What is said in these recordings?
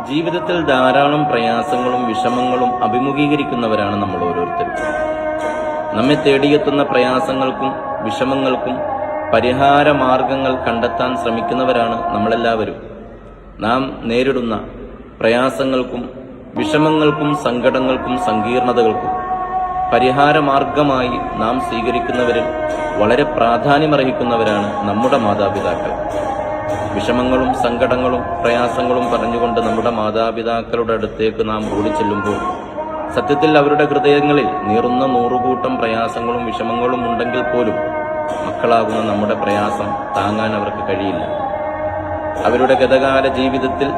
ജീവിതത്തിൽ ധാരാളം പ്രയാസങ്ങളും വിഷമങ്ങളും അഭിമുഖീകരിക്കുന്നവരാണ് നമ്മൾ ഓരോരുത്തരും. നമ്മെ തേടിയെത്തുന്ന പ്രയാസങ്ങൾക്കും വിഷമങ്ങൾക്കും പരിഹാര മാർഗങ്ങൾ കണ്ടെത്താൻ ശ്രമിക്കുന്നവരാണ് നമ്മളെല്ലാവരും. നാം നേരിടുന്ന പ്രയാസങ്ങൾക്കും വിഷമങ്ങൾക്കും സങ്കടങ്ങൾക്കും സങ്കീർണതകൾക്കും പരിഹാര മാർഗമായി നാം സ്വീകരിക്കുന്നവരിൽ വളരെ പ്രാധാന്യമർഹിക്കുന്നവരാണ് നമ്മുടെ മാതാപിതാക്കൾ. വിഷമങ്ങളും സങ്കടങ്ങളും പ്രയാസങ്ങളും പറഞ്ഞുകൊണ്ട് നമ്മുടെ മാതാപിതാക്കളുടെ അടുത്തേക്ക് നാം ഓടിച്ചെല്ലുമ്പോൾ സത്യത്തിൽ അവരുടെ ഹൃദയങ്ങളിൽ നീറുന്ന നൂറുകൂട്ടം പ്രയാസങ്ങളും വിഷമങ്ങളും ഉണ്ടെങ്കിൽ പോലും മക്കളാകുന്ന നമ്മുടെ പ്രയാസം താങ്ങാൻ അവർക്ക് കഴിയില്ല. അവരുടെ ഗതകാല ജീവിതത്തിൽ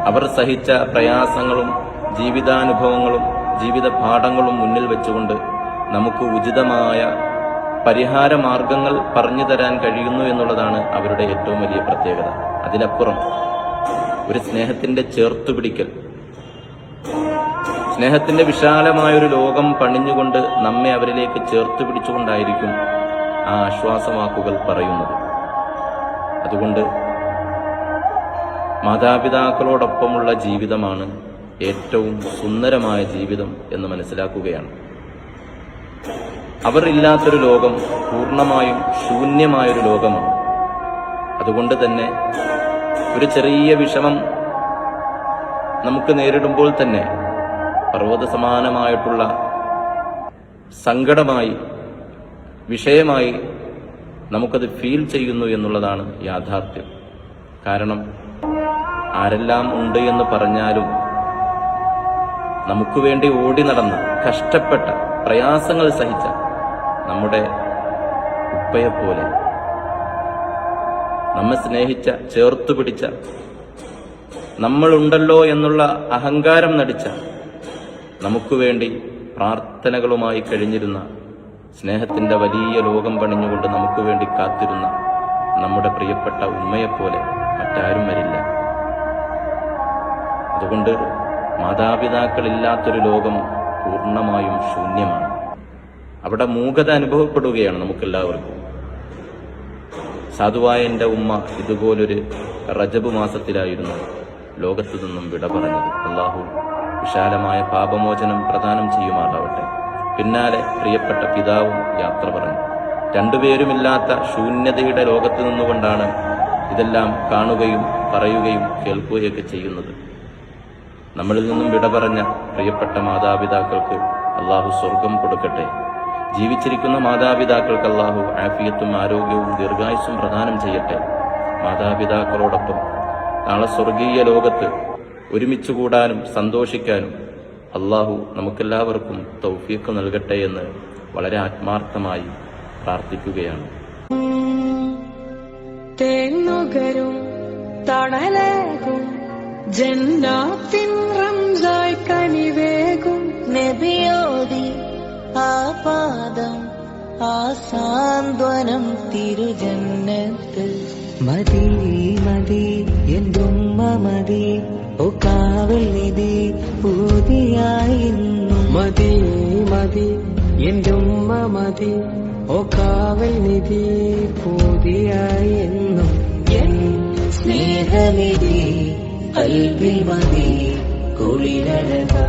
അവർ സഹിച്ച പ്രയാസങ്ങളും ജീവിതാനുഭവങ്ങളും ജീവിത പാഠങ്ങളും മുന്നിൽ വെച്ചുകൊണ്ട് നമുക്ക് ഉചിതമായ പരിഹാര മാർഗങ്ങൾ പറഞ്ഞു തരാൻ കഴിയുന്നു എന്നുള്ളതാണ് അവരുടെ ഏറ്റവും വലിയ പ്രത്യേകത. അതിലപ്പുറം ഒരു സ്നേഹത്തിന്റെ ചേർത്തുപിടിക്കൽ, സ്നേഹത്തിന്റെ വിശാലമായൊരു ലോകം പണിഞ്ഞുകൊണ്ട് നമ്മെ അവരിലേക്ക് ചേർത്ത് പിടിച്ചുകൊണ്ടായിരിക്കും ആ ആശ്വാസവാക്കുകൾ പറയുന്നത്. അതുകൊണ്ട് മാതാപിതാക്കളോടൊപ്പമുള്ള ജീവിതമാണ് ഏറ്റവും സുന്ദരമായ ജീവിതം എന്ന് മനസ്സിലാക്കുകയാണ്. അവർ ഇല്ലാത്തൊരു ലോകം പൂർണ്ണമായും ശൂന്യമായൊരു ലോകമാണ്. അതുകൊണ്ട് തന്നെ ഒരു ചെറിയ വിഷമം നമുക്ക് നേരിടുമ്പോൾ തന്നെ പർവ്വത സമാനമായിട്ടുള്ള സങ്കടമായി വിഷയമായി നമുക്കത് ഫീൽ ചെയ്യുന്നു എന്നുള്ളതാണ് യാഥാർത്ഥ്യം. കാരണം ആരെല്ലാം ഉണ്ട് എന്ന് പറഞ്ഞാലും നമുക്ക് വേണ്ടി ഓടി നടന്ന, കഷ്ടപ്പെട്ട, പ്രയാസങ്ങൾ സഹിച്ച നമ്മുടെ ഉപ്പയെപ്പോലെ നമ്മെ സ്നേഹിച്ച, ചേർത്തു പിടിച്ച, നമ്മളുണ്ടല്ലോ എന്നുള്ള അഹങ്കാരം നടിച്ച, നമുക്ക് വേണ്ടി പ്രാർത്ഥനകളുമായി കഴിഞ്ഞിരുന്ന, സ്നേഹത്തിന്റെ വലിയ ലോകം പണിഞ്ഞുകൊണ്ട് നമുക്ക് വേണ്ടി കാത്തിരുന്ന നമ്മുടെ പ്രിയപ്പെട്ട ഉമ്മയെപ്പോലെ മറ്റാരും വരില്ല. അതുകൊണ്ട് മാതാപിതാക്കളില്ലാത്തൊരു ലോകം പൂർണ്ണമായും ശൂന്യമാണ്. അവിടെ മൂകത അനുഭവപ്പെടുകയാണ് നമുക്കെല്ലാവർക്കും. സാധുവായ എൻ്റെ ഉമ്മ ഇതുപോലൊരു റജബ് മാസത്തിലായിരുന്നു ലോകത്തു നിന്നും വിട പറഞ്ഞത്. അള്ളാഹു വിശാലമായ പാപമോചനം പ്രദാനം ചെയ്യുമാറാവട്ടെ. പിന്നാലെ പ്രിയപ്പെട്ട പിതാവും യാത്ര പറഞ്ഞു. രണ്ടുപേരുമില്ലാത്ത ശൂന്യതയുടെ ലോകത്ത് നിന്നുകൊണ്ടാണ് ഇതെല്ലാം കാണുകയും പറയുകയും കേൾക്കുകയൊക്കെ ചെയ്യുന്നത്. നമ്മളിൽ നിന്നും വിട പറഞ്ഞ പ്രിയപ്പെട്ട മാതാപിതാക്കൾക്ക് അള്ളാഹു സ്വർഗം കൊടുക്കട്ടെ. ജീവിച്ചിരിക്കുന്ന മാതാപിതാക്കൾക്ക് അള്ളാഹു ആഫിയത്തും ആരോഗ്യവും ദീർഘായുസ്സും പ്രദാനം ചെയ്യട്ടെ. മാതാപിതാക്കളോടൊപ്പം നാളെ സ്വർഗീയ ലോകത്ത് ഒരുമിച്ച് കൂടാനും സന്തോഷിക്കാനും അള്ളാഹു നമുക്കെല്ലാവർക്കും തൗഫീഖ് നൽകട്ടെ എന്ന് വളരെ ആത്മാർത്ഥമായി പ്രാർത്ഥിക്കുകയാണ്. തേന്നുകരും തണലേകും ജന്നാത്തിൻ റംസായി കനിവേകും നബിയോടി ആ പാദം ആ സാന്ത്വനം തിരുജന്നത്ത് മതി മതി എന്തുമ്മ മതി ഓ കാവൽ നിധി പൂതിയായിരുന്നു മതി മതി എന്തുമ്മ മതി ഓ കാവൽ നിധി പൂതിയായിരുന്നു എൻ സ്നേഹനിധി കൽവിൽ മതി കുളിരഴകാ